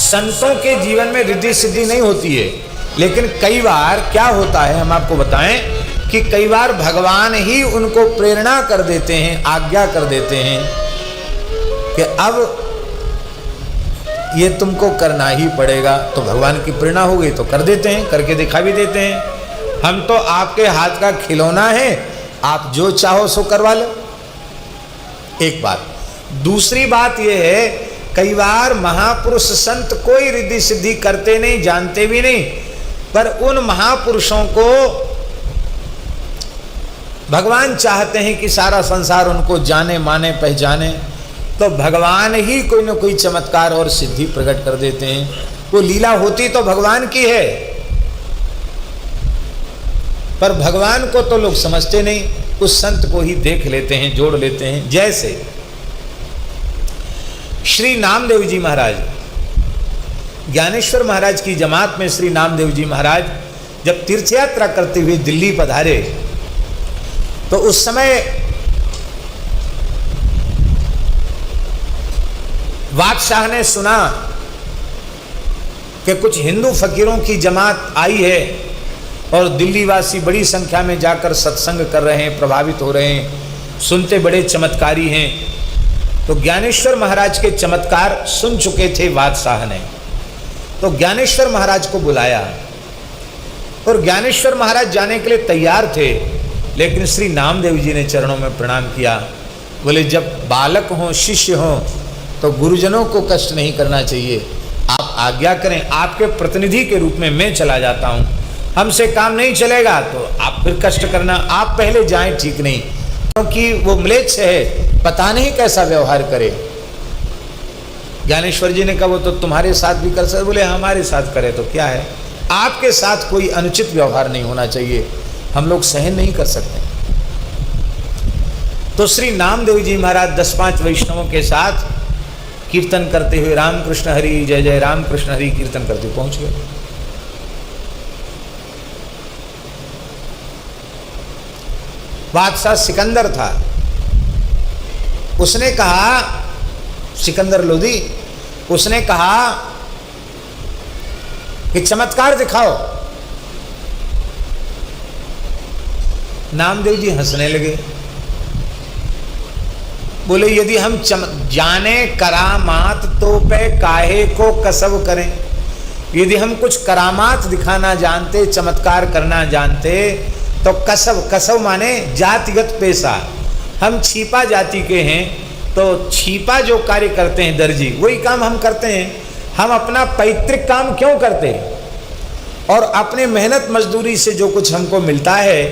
संतों के जीवन में रिद्धि सिद्धि नहीं होती है, लेकिन कई बार क्या होता है हम आपको बताएं कि कई बार भगवान ही उनको प्रेरणा कर देते हैं, आज्ञा कर देते हैं कि अब ये तुमको करना ही पड़ेगा। तो भगवान की प्रेरणा हो गई तो कर देते हैं, करके दिखा भी देते हैं। हम तो आपके हाथ का खिलौना है, आप जो चाहो सो करवा लो। एक बात। दूसरी बात यह है, कई बार महापुरुष संत कोई रिद्धि सिद्धि करते नहीं, जानते भी नहीं, पर उन महापुरुषों को भगवान चाहते हैं कि सारा संसार उनको जाने माने पहचाने, तो भगवान ही कोई न कोई चमत्कार और सिद्धि प्रकट कर देते हैं। वो लीला होती तो भगवान की है, पर भगवान को तो लोग समझते नहीं, उस संत को ही देख लेते हैं, जोड़ लेते हैं। जैसे श्री नामदेव जी महाराज, ज्ञानेश्वर महाराज की जमात में श्री नामदेव जी महाराज जब तीर्थ यात्रा करते हुए दिल्ली पधारे, तो उस समय बादशाह ने सुना कि कुछ हिंदू फकीरों की जमात आई है और दिल्ली वासी बड़ी संख्या में जाकर सत्संग कर रहे हैं, प्रभावित हो रहे हैं, सुनते बड़े चमत्कारी हैं। तो ज्ञानेश्वर महाराज के चमत्कार सुन चुके थे बादशाह ने, तो ज्ञानेश्वर महाराज को बुलाया और ज्ञानेश्वर महाराज जाने के लिए तैयार थे, लेकिन श्री नामदेव जी ने चरणों में प्रणाम किया। बोले जब बालक हों, शिष्य हों, तो गुरुजनों को कष्ट नहीं करना चाहिए, आप आज्ञा करें, आपके प्रतिनिधि के रूप में मैं चला जाता हूँ, हमसे काम नहीं चलेगा तो आप फिर कष्ट करना, आप पहले जाएं, ठीक नहीं, क्योंकि वो म्लेच्छ है, पता नहीं कैसा व्यवहार करे। ज्ञानेश्वर जी ने कहा वो तो तुम्हारे साथ भी कर सकते। बोले हमारे साथ करे तो क्या है, आपके साथ कोई अनुचित व्यवहार नहीं होना चाहिए, हम लोग सहन नहीं कर सकते। तो श्री नामदेव जी महाराज 10-5 वैष्णवों के साथ कीर्तन करते हुए रामकृष्ण हरि जय जय रामकृष्ण हरि कीर्तन करते पहुंच गए। बादशाह सिकंदर था, उसने कहा, सिकंदर लोधी, उसने कहा कि चमत्कार दिखाओ। नामदेव जी हंसने लगे, बोले यदि हम जाने करामात तो पे काहे को कसब करें। यदि हम कुछ करामात दिखाना जानते, चमत्कार करना जानते, तो कसब, कसब माने जातिगत पेशा, हम छिपा जाति के हैं, तो छिपा जो कार्य करते हैं दर्जी, वही काम हम करते हैं। हम अपना पैतृक काम क्यों करते हैं, और अपने मेहनत मजदूरी से जो कुछ हमको मिलता है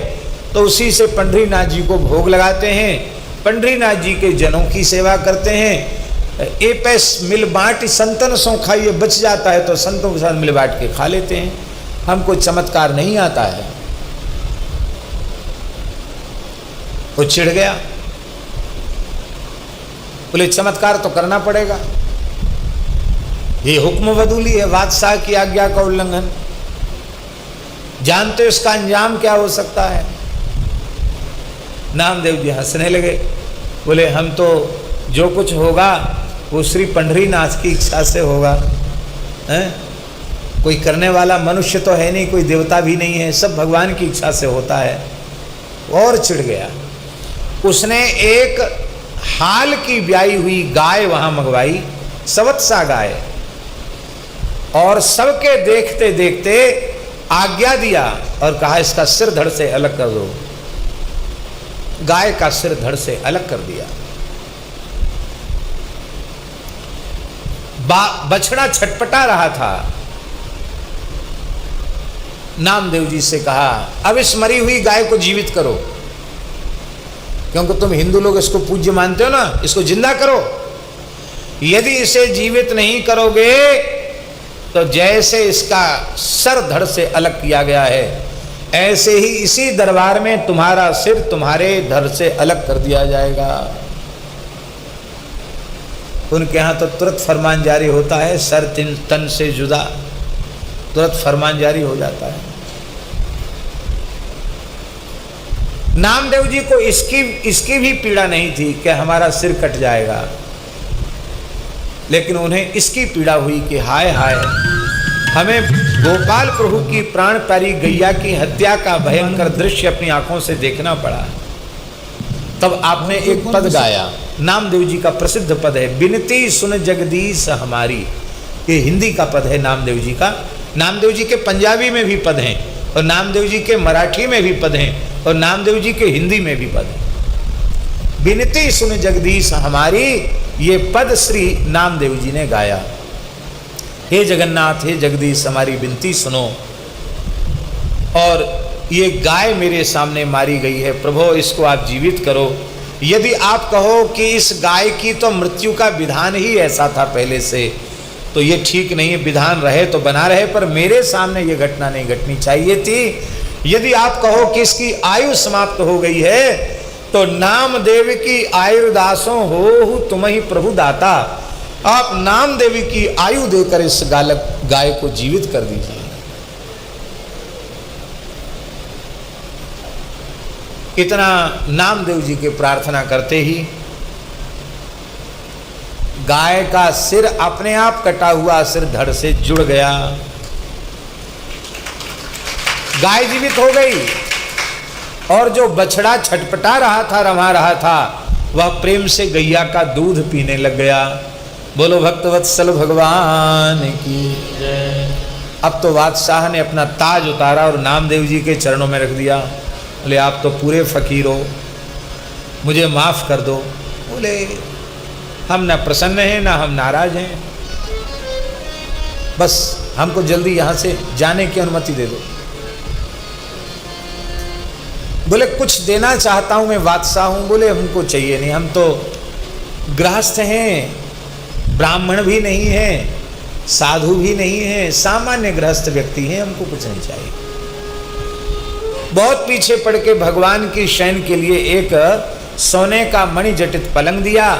तो उसी से पंडरीनाथ जी को भोग लगाते हैं, पंडरीनाथ जी के जनों की सेवा करते हैं। ए पैस मिल बांट संतन सो खाइए, बच जाता है तो संतों के साथ मिल बांट के खा लेते हैं, हमको चमत्कार नहीं आता है। वो चिढ़ गया, बोले चमत्कार तो करना पड़ेगा, ये हुक्म बदूली है, बादशाह की आज्ञा का उल्लंघन, जानते हो इसका अंजाम क्या हो सकता है। नामदेव जी हंसने लगे, बोले हम तो जो कुछ होगा वो श्री पंडरीनाथ की इच्छा से होगा, हैं? कोई करने वाला मनुष्य तो है नहीं, कोई देवता भी नहीं है, सब भगवान की इच्छा से होता है। और चिढ़ गया, उसने एक हाल की ब्याई हुई गाय वहां मंगवाई, सवत्सा गाय, और सबके देखते देखते आज्ञा दिया और कहा इसका सिर धड़ से अलग कर दो। गाय का सिर धड़ से अलग कर दिया। बछड़ा छटपटा रहा था, नामदेव जी से कहा अब इस मरी हुई गाय को जीवित करो, क्योंकि तुम हिंदू लोग इसको पूज्य मानते हो ना, इसको जिंदा करो। यदि इसे जीवित नहीं करोगे तो जैसे इसका सर धड़ से अलग किया गया है, ऐसे ही इसी दरबार में तुम्हारा सिर तुम्हारे धड़ से अलग कर दिया जाएगा। उनके यहाँ तो तुरंत फरमान जारी होता है, सर तन से जुदा, तुरंत फरमान जारी हो जाता है। नामदेव जी को इसकी भी पीड़ा नहीं थी कि हमारा सिर कट जाएगा, लेकिन उन्हें इसकी पीड़ा हुई कि हाय हाय, हमें गोपाल प्रभु की प्राण प्यारी गैया की हत्या का भयंकर दृश्य अपनी आंखों से देखना पड़ा। तब आपने एक पद गाया, नामदेव जी का प्रसिद्ध पद है, बिनती सुन जगदीश हमारी। ये हिंदी का पद है नामदेव जी का। नामदेव जी के पंजाबी में भी पद हैं, और नामदेव जी के मराठी में भी पद हैं, और नामदेव जी के हिंदी में भी पद हैं। बिनती सुन जगदीश हमारी, ये पद श्री नामदेव जी ने गाया। हे जगन्नाथ, हे जगदीश, हमारी विनती सुनो। और ये गाय मेरे सामने मारी गई है, प्रभु इसको आप जीवित करो। यदि आप कहो कि इस गाय की तो मृत्यु का विधान ही ऐसा था पहले से, तो ये ठीक नहीं है, विधान रहे तो बना रहे, पर मेरे सामने ये घटना नहीं घटनी चाहिए थी। यदि आप कहो कि इसकी आयु समाप्त हो गई है, तो नामदेव की आयुर्दासों हो तुम ही प्रभु दाता, आप नामदेवी की आयु देकर इस गाय को जीवित कर दीजिए। इतना नामदेव जी के प्रार्थना करते ही गाय का सिर अपने आप कटा हुआ सिर धड़ से जुड़ गया, गाय जीवित हो गई। और जो बछड़ा छटपटा रहा था, रमा रहा था, वह प्रेम से गैया का दूध पीने लग गया। बोलो भक्तवत्सल भगवान की जय। अब तो बादशाह ने अपना ताज उतारा और नामदेव जी के चरणों में रख दिया। बोले आप तो पूरे फकीर हो, मुझे माफ कर दो। बोले हम ना प्रसन्न हैं ना हम नाराज हैं, बस हमको जल्दी यहाँ से जाने की अनुमति दे दो। बोले कुछ देना चाहता हूँ, मैं बादशाह हूँ। बोले हमको चाहिए नहीं, हम तो गृहस्थ हैं, ब्राह्मण भी नहीं हैं, साधु भी नहीं हैं, सामान्य गृहस्थ व्यक्ति हैं, हमको कुछ नहीं चाहिए। बहुत पीछे पड़ के भगवान की शयन के लिए एक सोने का मणि जटित पलंग दिया।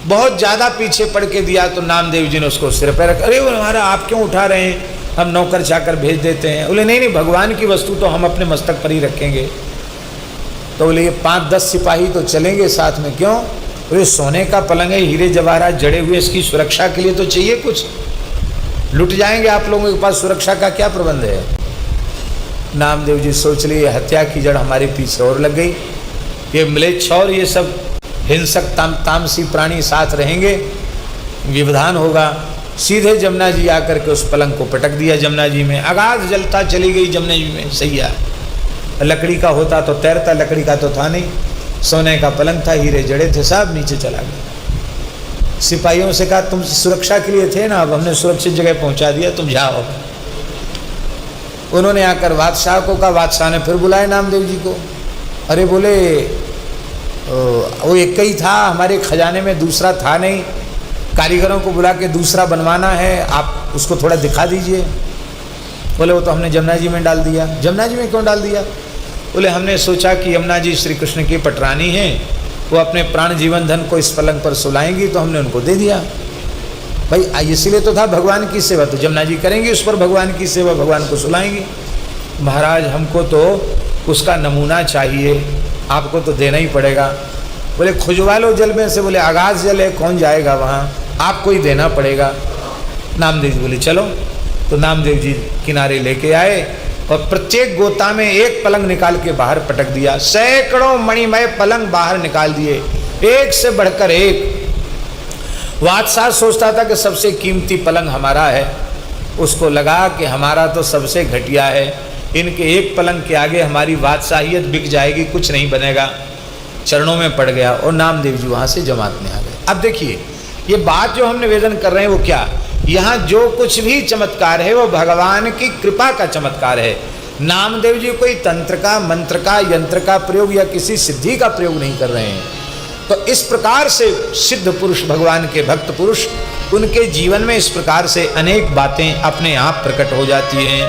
बहुत ज़्यादा पीछे पड़ के दिया तो नामदेव जी ने उसको सिर पर रख, अरे हमारा आप क्यों उठा रहे हैं, हम नौकर चाकर भेज देते हैं। बोले नहीं नहीं, भगवान की वस्तु तो हम अपने मस्तक पर ही रखेंगे। तो बोले ये 5-10 सिपाही तो चलेंगे साथ में। क्यों? बोले सोने का पलंग है, हीरे जवाहरात जड़े हुए, इसकी सुरक्षा के लिए तो चाहिए कुछ, लुट जाएंगे आप लोगों के पास सुरक्षा का क्या प्रबंध है। नामदेव जी सोच लिए हत्या की जड़ हमारे पीछे और लग गई, ये म्लेच्छ और ये सब हिंसक तामसी प्राणी साथ रहेंगे, विवधान होगा। सीधे जमुना जी आकर के उस पलंग को पटक दिया जमुना जी में, आगाज जलता चली गई जमुना जी में। सही है, लकड़ी का होता तो तैरता, लकड़ी का तो था नहीं, सोने का पलंग था, हीरे जड़े थे, सब नीचे चला गया। सिपाहियों से कहा तुम सुरक्षा के लिए थे ना, अब हमने सुरक्षित जगह पहुंचा दिया, तुम जाओ। उन्होंने आकर बादशाह को कहा, बादशाह ने फिर बुलाया नामदेव जी को। अरे बोले वो एक ही था, हमारे खजाने में दूसरा था नहीं, कारीगरों को बुला के दूसरा बनवाना है, आप उसको थोड़ा दिखा दीजिए। बोले वो तो हमने यमुना जी में डाल दिया। यमुना जी में क्यों डाल दिया? बोले हमने सोचा कि यमुना जी श्री कृष्ण की पटरानी हैं, वो अपने प्राण जीवन धन को इस पलंग पर सुलाएंगी, तो हमने उनको दे दिया। भाई इसीलिए तो था भगवान की सेवा, तो यमुना जी करेंगी उस पर भगवान की सेवा, भगवान को सुलाएंगी। महाराज हमको तो उसका नमूना चाहिए, आपको तो देना ही पड़ेगा। बोले खुजवा लो जल में से। बोले आगाज जल है, कौन जाएगा वहाँ, आपको ही देना पड़ेगा। नामदेव जी बोले चलो। तो नामदेव जी किनारे लेके आए और प्रत्येक गोता में एक पलंग निकाल के बाहर पटक दिया। सैकड़ों मणिमय पलंग बाहर निकाल दिए, एक से बढ़कर एक। बादशाह सोचता था कि सबसे कीमती पलंग हमारा है, उसको लगा कि हमारा तो सबसे घटिया है, इनके एक पलंग के आगे हमारी बादशाहियत बिक जाएगी, कुछ नहीं बनेगा। चरणों में पड़ गया और नामदेव जी वहाँ से जमात में आ गए। अब देखिए ये बात जो हम निवेदन कर रहे हैं वो क्या, यहाँ जो कुछ भी चमत्कार है वो भगवान की कृपा का चमत्कार है। नामदेव जी कोई तंत्र का, मंत्र का, यंत्र का प्रयोग या किसी सिद्धि का प्रयोग नहीं कर रहे हैं। तो इस प्रकार से सिद्ध पुरुष, भगवान के भक्त पुरुष, उनके जीवन में इस प्रकार से अनेक बातें अपने आप प्रकट हो जाती हैं।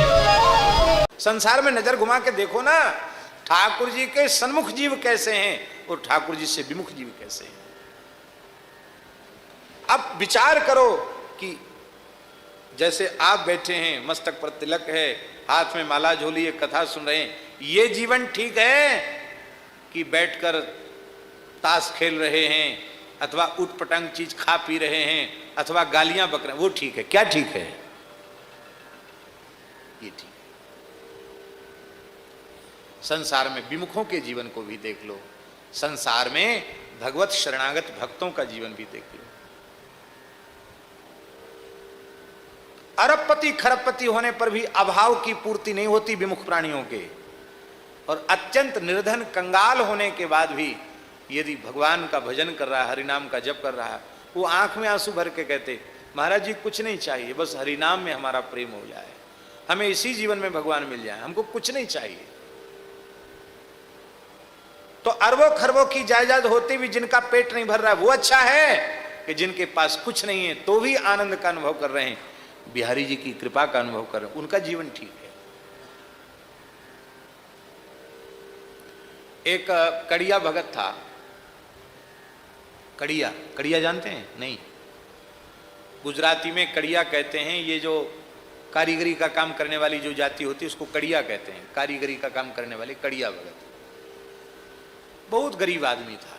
संसार में नजर घुमा के देखो ना, ठाकुर जी के सन्मुख जीव कैसे हैं और ठाकुर जी से विमुख जीव कैसे हैं। अब विचार करो कि जैसे आप बैठे हैं, मस्तक पर तिलक है, हाथ में माला झोली है, कथा सुन रहे हैं, ये जीवन ठीक है कि बैठकर ताश खेल रहे हैं, अथवा उटपटांग चीज खा पी रहे हैं अथवा गालियां बक रहे हैं, वो ठीक है? क्या ठीक है? ये ठीक है। संसार में विमुखों के जीवन को भी देख लो, संसार में भगवत शरणागत भक्तों का जीवन भी देख लो। अरबपति खरबपति होने पर भी अभाव की पूर्ति नहीं होती विमुख प्राणियों के, और अत्यंत निर्धन कंगाल होने के बाद भी यदि भगवान का भजन कर रहा है, हरिनाम का जप कर रहा है, वो आंख में आंसू भर के कहते, महाराज जी कुछ नहीं चाहिए, बस हरिनाम में हमारा प्रेम हो जाए, हमें इसी जीवन में भगवान मिल जाए, हमको कुछ नहीं चाहिए। तो अरबों खरबों की जायदाद होते भी जिनका पेट नहीं भर रहा है, वो अच्छा है कि जिनके पास कुछ नहीं है तो भी आनंद का अनुभव कर रहे हैं, बिहारी जी की कृपा का अनुभव कर रहे हैं, उनका जीवन ठीक है। एक कड़िया भगत था, कड़िया, कड़िया जानते हैं? नहीं, गुजराती में कड़िया कहते हैं, ये जो कारीगरी का काम करने वाली जो जाति होती है उसको कड़िया कहते हैं, कारीगरी का काम करने वाले कड़िया भगत। बहुत गरीब आदमी था,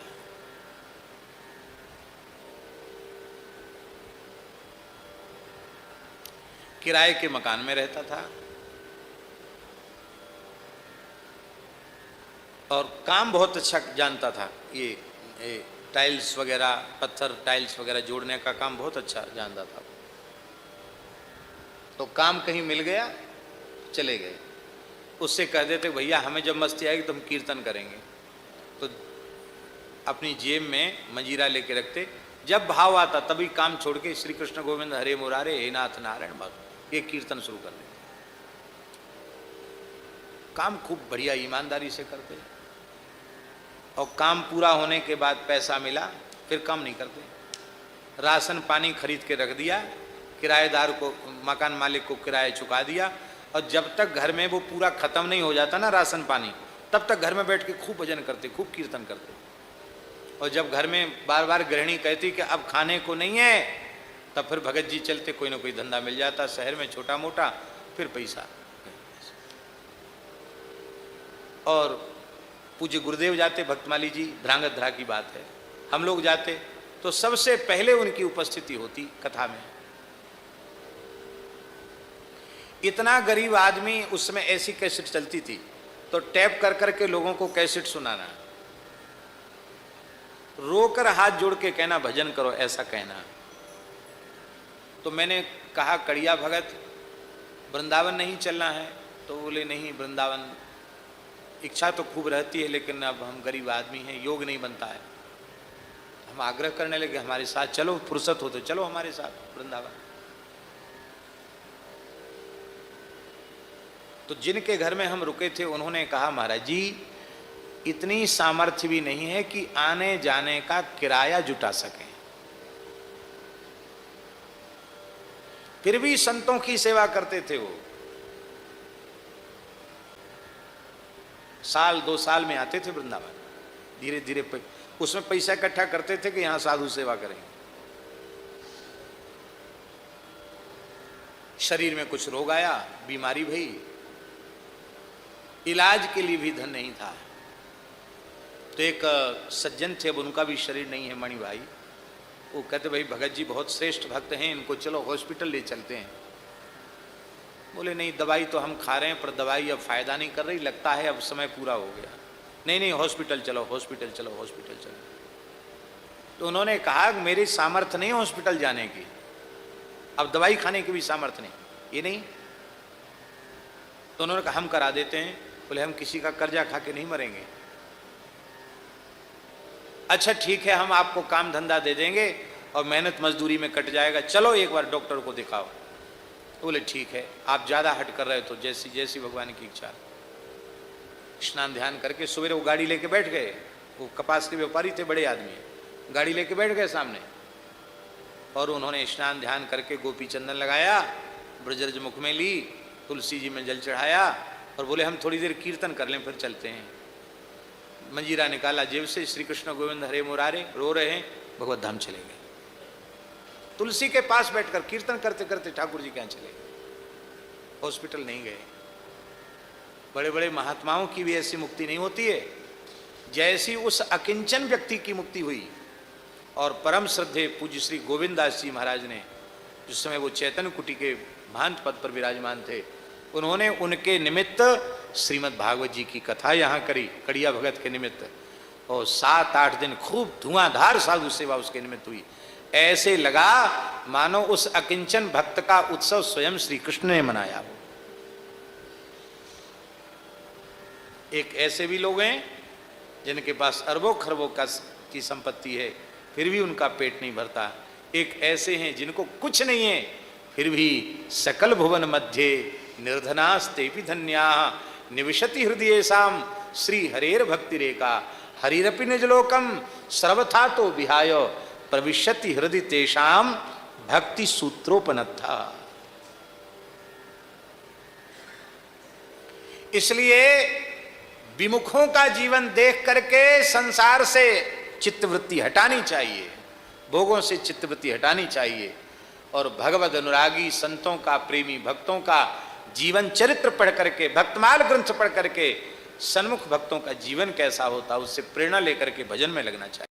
किराए के मकान में रहता था और काम बहुत अच्छा जानता था, ये टाइल्स वगैरह, पत्थर टाइल्स वगैरह जोड़ने का काम बहुत अच्छा जानता था। तो काम कहीं मिल गया, चले गए, उससे कह देते भैया हमें जब मस्ती आएगी तो हम कीर्तन करेंगे, तो अपनी जेब में मंजीरा लेके रखते, जब भाव आता तभी काम छोड़ के श्री कृष्ण गोविंद हरे मुरारे हे नाथ नारायण भक्त, ये कीर्तन शुरू कर देते। काम खूब बढ़िया ईमानदारी से करते, और काम पूरा होने के बाद पैसा मिला फिर काम नहीं करते। राशन पानी खरीद के रख दिया, किराएदार को, मकान मालिक को किराया चुका दिया, और जब तक घर में वो पूरा खत्म नहीं हो जाता ना राशन पानी, तब तक घर में बैठ के खूब भजन करते, खूब कीर्तन करते। और जब घर में बार बार गृहिणी कहती कि अब खाने को नहीं है, तब फिर भगत जी चलते, कोई ना कोई धंधा मिल जाता शहर में छोटा मोटा, फिर पैसा। और पूज्य गुरुदेव जाते, भक्तमाली जी, ध्रांगध्रा की बात है, हम लोग जाते तो सबसे पहले उनकी उपस्थिति होती कथा में। इतना गरीब आदमी, उस समय ऐसी कैसेट चलती थी तो टैप कर करके लोगों को कैसेट सुनाना, रोकर हाथ जोड़ के कहना भजन करो, ऐसा कहना। तो मैंने कहा कड़िया भगत वृंदावन नहीं चलना है? तो बोले नहीं, वृंदावन इच्छा तो खूब रहती है लेकिन अब हम गरीब आदमी हैं, योग नहीं बनता है। हम आग्रह करने लगे हमारे साथ चलो, फुर्सत हो तो चलो हमारे साथ वृंदावन। तो जिनके घर में हम रुके थे उन्होंने कहा महाराज जी इतनी सामर्थ्य भी नहीं है कि आने जाने का किराया जुटा सकें, फिर भी संतों की सेवा करते थे वो। साल 2 साल में आते थे वृंदावन, धीरे धीरे उसमें पैसा इकट्ठा करते थे कि यहां साधु सेवा करेंगे। शरीर में कुछ रोग आया, बीमारी भई, इलाज के लिए भी धन नहीं था। तो एक सज्जन थे, अब उनका भी शरीर नहीं है, मणि भाई, वो कहते भाई भगत जी बहुत श्रेष्ठ भक्त हैं, इनको चलो हॉस्पिटल ले चलते हैं। बोले नहीं, दवाई तो हम खा रहे हैं पर दवाई अब फायदा नहीं कर रही, लगता है अब समय पूरा हो गया। नहीं नहीं, हॉस्पिटल चलो, हॉस्पिटल चलो, हॉस्पिटल चलो। तो उन्होंने कहा मेरी सामर्थ्य नहीं हॉस्पिटल जाने की, अब दवाई खाने की भी सामर्थ्य नहीं, ये नहीं। तो उन्होंने कहा हम करा देते हैं। बोले हम किसी का कर्जा खा के नहीं मरेंगे। अच्छा ठीक है, हम आपको काम धंधा दे देंगे और मेहनत मजदूरी में कट जाएगा, चलो एक बार डॉक्टर को दिखाओ। तो बोले ठीक है, आप ज़्यादा हट कर रहे हो तो जैसी जैसी भगवान की इच्छा। स्नान ध्यान करके सवेरे वो गाड़ी लेके बैठ गए, वो कपास के व्यापारी थे, बड़े आदमी, गाड़ी लेके बैठ गए सामने, और उन्होंने स्नान ध्यान करके गोपी चंदन लगाया, ब्रजरज मुख में ली, तुलसी जी में जल चढ़ाया और बोले हम थोड़ी देर कीर्तन कर लें फिर चलते हैं। मंजीरा निकाला जेब से, श्री कृष्ण गोविंद हरे मुरारे, रो रहे हैं, भगवत धाम चले गए। तुलसी के पास बैठकर कीर्तन करते करते ठाकुर जी कहाँ चले गए, हॉस्पिटल नहीं गए। बड़े बड़े महात्माओं की भी ऐसी मुक्ति नहीं होती है जैसी उस अकिंचन व्यक्ति की मुक्ति हुई। और परम श्रद्धेय पूज्य श्री गोविंद दास जी महाराज ने, जिस समय वो चैतन्य कुटी के महंत पद पर विराजमान थे, उन्होंने उनके निमित्त श्रीमद् भागवत जी की कथा यहाँ करी, कड़िया भगत के निमित्त, और 7-8 दिन खूब धुआंधार साधु सेवा उसके निमित्त हुई। ऐसे लगा मानो उस अकिंचन भक्त का उत्सव स्वयं श्री कृष्ण ने मनाया। एक ऐसे भी लोग हैं जिनके पास अरबों खरबों की संपत्ति है, फिर भी उनका पेट नहीं भरता। एक ऐसे हैं जिनको कुछ नहीं है, फिर भी सकल भुवन मध्य निर्धनास्ते भी धन्या निविशति हृदयेषाम श्री हरेर भक्ति रेखा हरिरपि निजलोकम सर्वथा तो विहाय प्रविशति हृदय तेषाम भक्ति सूत्रोपनत्था। इसलिए विमुखों का जीवन देख करके संसार से चित्तवृत्ति हटानी चाहिए, भोगों से चित्तवृत्ति हटानी चाहिए, और भगवद अनुरागी संतों का, प्रेमी भक्तों का जीवन चरित्र पढ़ करके, भक्तमाल ग्रंथ पढ़ करके सन्मुख भक्तों का जीवन कैसा होता, उससे प्रेरणा लेकर के भजन में लगना चाहिए।